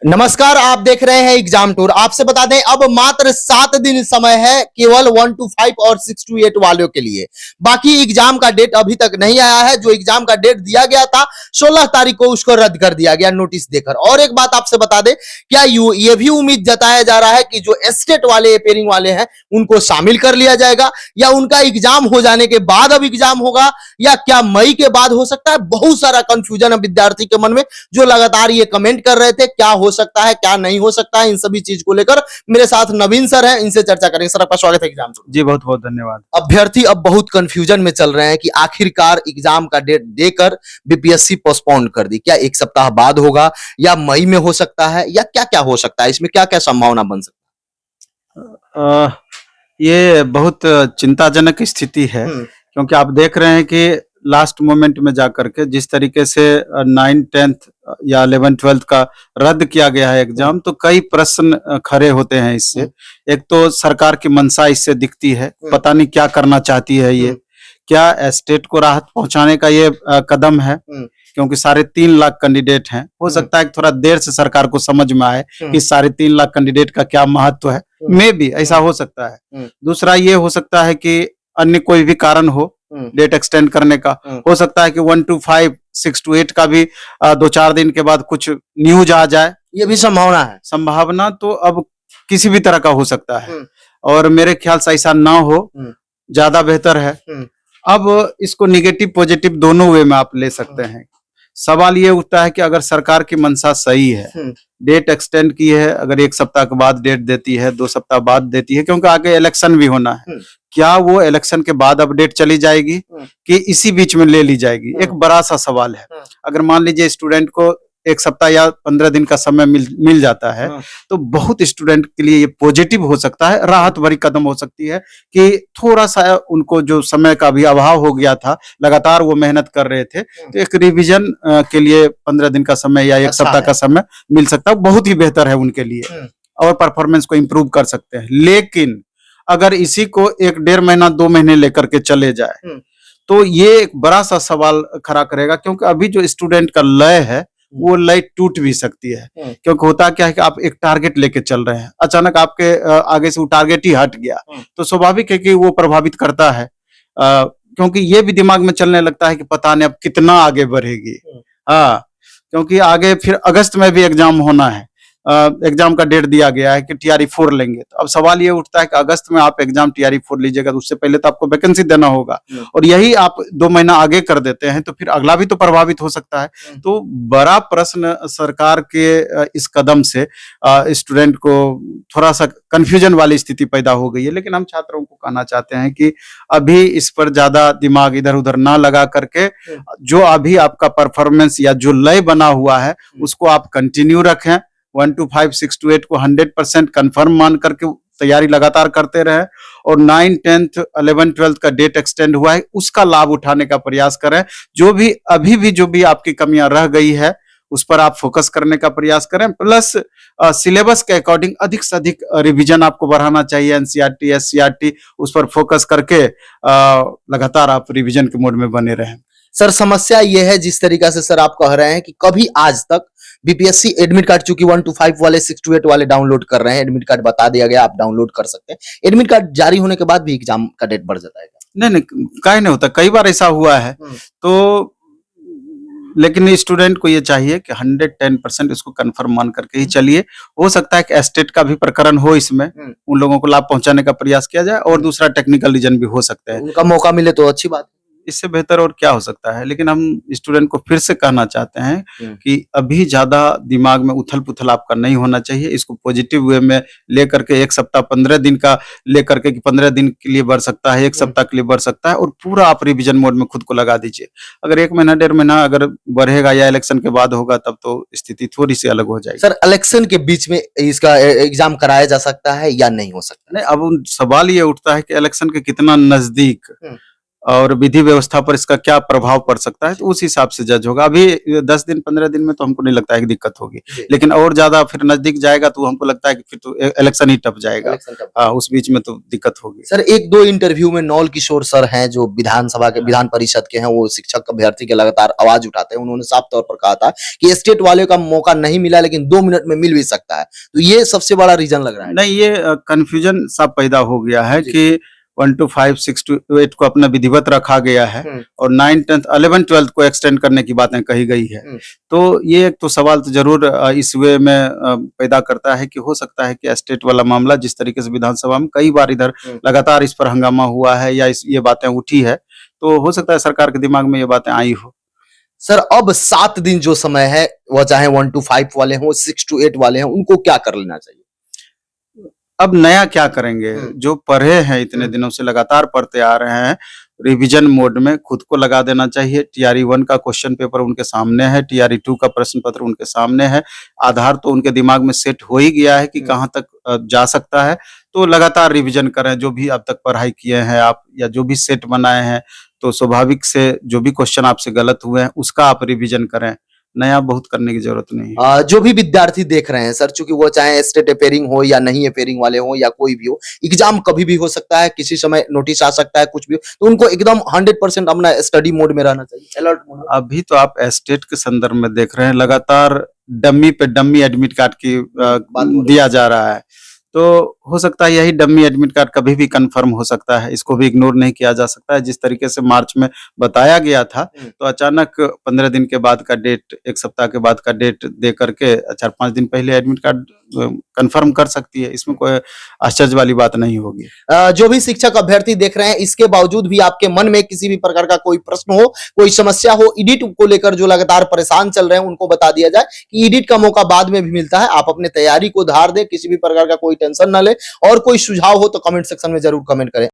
नमस्कार, आप देख रहे हैं एग्जाम टूर। आपसे बता दें अब मात्र 7 दिन समय है केवल 1 to 5 और 6 to 8 वालों के लिए। बाकी एग्जाम का डेट अभी तक नहीं आया है। जो एग्जाम का डेट दिया गया था 16 तारीख को, उसको रद्द कर दिया गया नोटिस देकर। और एक बात आपसे बता दें, क्या ये भी उम्मीद जताया जा रहा है कि जो स्टेट वाले अपेयरिंग वाले हैं उनको शामिल कर लिया जाएगा, या उनका एग्जाम हो जाने के बाद अब एग्जाम होगा, या क्या मई के बाद हो सकता है। बहुत सारा कंफ्यूजन है विद्यार्थी के मन में, जो लगातार ये कमेंट कर रहे थे क्या हो सकता है क्या नहीं हो सकता है। इन सभी चीज को लेकर मेरे साथ नवीन सर हैं, इनसे चर्चा करेंगे। सर, आपका स्वागत है एग्जाम जी, बहुत बहुत धन्यवाद। अभ्यर्थी अब बहुत कंफ्यूजन में चल रहे हैं कि आखिरकार एग्जाम का डेट देकर बीपीएससी पोस्टपोन कर दी। क्या एक सप्ताह बाद होगा, या मई में हो सकता है, या क्या क्या हो सकता है, इसमें क्या क्या संभावना बन सकती है? ये बहुत चिंताजनक स्थिति है, क्योंकि आप देख रहे हैं कि लास्ट मोमेंट में जाकर के जिस तरीके से 9, 10th या 11, 12th का रद्द किया गया है एग्जाम, तो कई प्रश्न खड़े होते हैं इससे। एक तो सरकार की मंशा इससे दिखती है, पता नहीं क्या करना चाहती है ये। क्या स्टेट को राहत पहुंचाने का ये कदम है? क्योंकि 3.5 लाख कैंडिडेट हैं। हो सकता है कि थोड़ा देर से सरकार को समझ में आए कि 3.5 लाख कैंडिडेट का क्या महत्व है। मे भी ऐसा हो सकता है। दूसरा ये हो सकता है कि अन्य कोई भी कारण हो डेट एक्सटेंड करने का। हो सकता है कि 1 to 5, 6 to 8 का भी 2-4 दिन के बाद कुछ न्यूज आ जाए। ये भी संभावना है। संभावना तो अब किसी भी तरह का हो सकता है, और मेरे ख्याल से ऐसा ना हो, ज्यादा बेहतर है। अब इसको निगेटिव पॉजिटिव दोनों वे में आप ले सकते हैं। सवाल ये उठता है कि अगर सरकार की मंशा सही है, डेट एक्सटेंड की है, अगर 1 सप्ताह के बाद डेट देती है, 2 सप्ताह बाद देती है, क्योंकि आगे इलेक्शन भी होना है, क्या वो इलेक्शन के बाद अब डेट चली जाएगी कि इसी बीच में ले ली जाएगी? एक बड़ा सा सवाल है। अगर मान लीजिए स्टूडेंट को 1 सप्ताह या 15 दिन का समय मिल जाता है, तो बहुत स्टूडेंट के लिए ये पॉजिटिव हो सकता है, राहत भरी कदम हो सकती है कि थोड़ा सा उनको जो समय का भी अभाव हो गया था, लगातार वो मेहनत कर रहे थे, तो एक रिवीजन के लिए 15 दिन का समय या 1 सप्ताह का समय मिल सकता है। बहुत ही बेहतर है उनके लिए, और परफॉर्मेंस को इम्प्रूव कर सकते हैं। लेकिन अगर इसी को 1-1.5 महीना 2 महीने लेकर के चले जाए, तो ये एक बड़ा सा सवाल खड़ा करेगा, क्योंकि अभी जो स्टूडेंट का लय है वो लय टूट भी सकती है। क्योंकि होता क्या है कि आप एक टारगेट लेके चल रहे हैं, अचानक आपके आगे से वो टारगेट ही हट गया, तो स्वाभाविक है कि वो प्रभावित करता है। क्योंकि ये भी दिमाग में चलने लगता है कि पता नहीं अब कितना आगे बढ़ेगी। हाँ, क्योंकि आगे फिर अगस्त में भी एग्जाम होना है। एग्जाम का डेट दिया गया है कि TRE 4 लेंगे, तो अब सवाल ये उठता है कि अगस्त में आप एग्जाम TRE 4 लीजिएगा, तो उससे पहले तो आपको वैकेंसी देना होगा, और यही आप 2 महीना आगे कर देते हैं, तो फिर अगला भी तो प्रभावित हो सकता है। तो बड़ा प्रश्न सरकार के इस कदम से स्टूडेंट को थोड़ा सा कंफ्यूजन वाली स्थिति पैदा हो गई है। लेकिन हम छात्रों को कहना चाहते हैं कि अभी इस पर ज्यादा दिमाग इधर उधर ना लगा करके, जो अभी आपका परफॉर्मेंस या जो लय बना हुआ है उसको आप कंटिन्यू रखें। 1 to 5, 6 to 8 को 100% कंफर्म मान करके तैयारी लगातार करते रहे, और 9, 10th, 11, 12th का डेट एक्सटेंड हुआ है उसका लाभ उठाने का प्रयास करें। जो भी आपकी कमियां रह गई है उस पर आप फोकस करने का प्रयास करें। प्लस सिलेबस के अकॉर्डिंग अधिक से अधिक रिवीजन आपको बढ़ाना चाहिए। NCERT, SCERT, उस पर फोकस करके लगातार आप रिवीजन के मोड में बने रहें। सर, समस्या यह है जिस तरीका से सर आप कह रहे हैं कि कभी आज तक बीपीएससी एडमिट कार्ड, चूंकि 1 to 5 वाले, 6 to 8 वाले डाउनलोड कर रहे हैं, एडमिट कार्ड बता दिया गया आप डाउनलोड कर सकते हैं। एडमिट कार्ड जारी होने के बाद भी एग्जाम का डेट बढ़ जाता है? नहीं, काहे नहीं होता, कई बार ऐसा हुआ है। तो लेकिन स्टूडेंट को ये चाहिए कि 110% इसको कंफर्म मान करके ही चलिए। हो सकता है कि स्टेट का भी प्रकरण हो, इसमें उन लोगों को लाभ पहुंचाने का प्रयास किया जाए, और दूसरा टेक्निकल रीजन भी हो सकता है। उनका मौका मिले तो अच्छी बात, इससे बेहतर और क्या हो सकता है। लेकिन हम स्टूडेंट को फिर से कहना चाहते हैं कि अभी ज्यादा दिमाग में उथल पुथल आपका नहीं होना चाहिए। इसको पॉजिटिव वे में लेकर के 1 सप्ताह 15 दिन का लेकर के, कि 15 दिन के लिए बढ़ सकता है, 1 सप्ताह के लिए बढ़ सकता है, और पूरा आप रिवीजन मोड में खुद को लगा दीजिए। अगर 1 महीना 1.5 महीना अगर बढ़ेगा या इलेक्शन के बाद होगा, तब तो स्थिति थोड़ी सी अलग हो जाएगी। सर, इलेक्शन के बीच में इसका एग्जाम कराया जा सकता है या नहीं हो सकता? नहीं, अब सवाल ये उठता है कि इलेक्शन के कितना नजदीक और विधि व्यवस्था पर इसका क्या प्रभाव पड़ सकता है, तो उस हिसाब से जज होगा। अभी 10 दिन 15 दिन में तो हमको नहीं लगता है कि दिक्कत होगी, जी। लेकिन और ज्यादा फिर नजदीक जाएगा तो हमको लगता है कि फिर तो इलेक्शन ही टप जाएगा। इलेक्शन का उस बीच में तो दिक्कत होगी। सर एक दो इंटरव्यू में नौल किशोर सर हैं जो विधानसभा के विधान परिषद के हैं, वो शिक्षक अभ्यर्थी के लगातार आवाज उठाते हैं। उन्होंने साफ तौर पर कहा था कि स्टेट वाले का मौका नहीं मिला लेकिन 2 मिनट में मिल भी सकता है, तो ये सबसे बड़ा रीजन लग रहा है। नहीं, ये कंफ्यूजन सब पैदा हो गया है जी। कि 1 to 5, 6 to 8 को अपना विधिवत रखा गया है और 9, 10, 11, 12 को एक्सटेंड करने की बातें कही गई है। तो ये एक तो सवाल तो जरूर इस वे में पैदा करता है कि हो सकता है कि स्टेट वाला मामला जिस तरीके से विधानसभा में कई बार इधर लगातार इस पर हंगामा हुआ है या ये बातें उठी है, तो हो सकता है सरकार के दिमाग में ये बातें आई हो। सर अब 7 दिन जो समय है, वह चाहे 1 to 5 वाले हों, 6 to 8 वाले हों, उनको क्या कर लेना चाहिए? अब नया क्या करेंगे? जो पढ़े हैं इतने दिनों से लगातार पढ़ते आ रहे हैं, रिवीजन मोड में खुद को लगा देना चाहिए। TRE 1 का क्वेश्चन पेपर उनके सामने है, TRE 2 का प्रश्न पत्र उनके सामने है, आधार तो उनके दिमाग में सेट हो ही गया है कि कहाँ तक जा सकता है। तो लगातार रिवीजन करें, जो भी अब तक पढ़ाई किए हैं आप या जो भी सेट बनाए हैं, तो स्वाभाविक से जो भी क्वेश्चन आपसे गलत हुए हैं उसका आप रिवीजन करें, नया बहुत करने की जरूरत नहीं है। जो भी विद्यार्थी देख रहे हैं सर, चूंकि वो चाहे स्टेट अफेयरिंग हो या नहीं अफेयरिंग वाले हो या कोई भी हो, एग्जाम कभी भी हो सकता है, किसी समय नोटिस आ सकता है, कुछ भी हो, तो उनको एकदम 100% अपना स्टडी मोड में रहना चाहिए, अलर्ट मोड में। अभी तो आप स्टेट के संदर्भ में देख रहे हैं, लगातार डमी पे डमी एडमिट कार्ड की दिया जा रहा है, तो हो सकता है यही डमी एडमिट कार्ड कभी भी कंफर्म हो सकता है, इसको भी इग्नोर नहीं किया जा सकता है। जिस तरीके से मार्च में बताया गया था, तो अचानक 15 दिन के बाद का डेट, 1 सप्ताह के बाद का डेट दे करके 4-5 दिन पहले एडमिट कार्ड कंफर्म कर सकती है, इसमें कोई आश्चर्य वाली बात नहीं होगी। जो भी शिक्षक अभ्यर्थी देख रहे हैं, इसके बावजूद भी आपके मन में किसी भी प्रकार का कोई प्रश्न हो, कोई समस्या हो, एडिट को लेकर जो लगातार परेशान चल रहे हैं, उनको बता दिया जाए कि एडिट का मौका बाद में भी मिलता है। आप अपने तैयारी को धार दें, किसी भी प्रकार का कोई टेंशन ना ले, और कोई सुझाव हो तो कमेंट सेक्शन में जरूर कमेंट करें।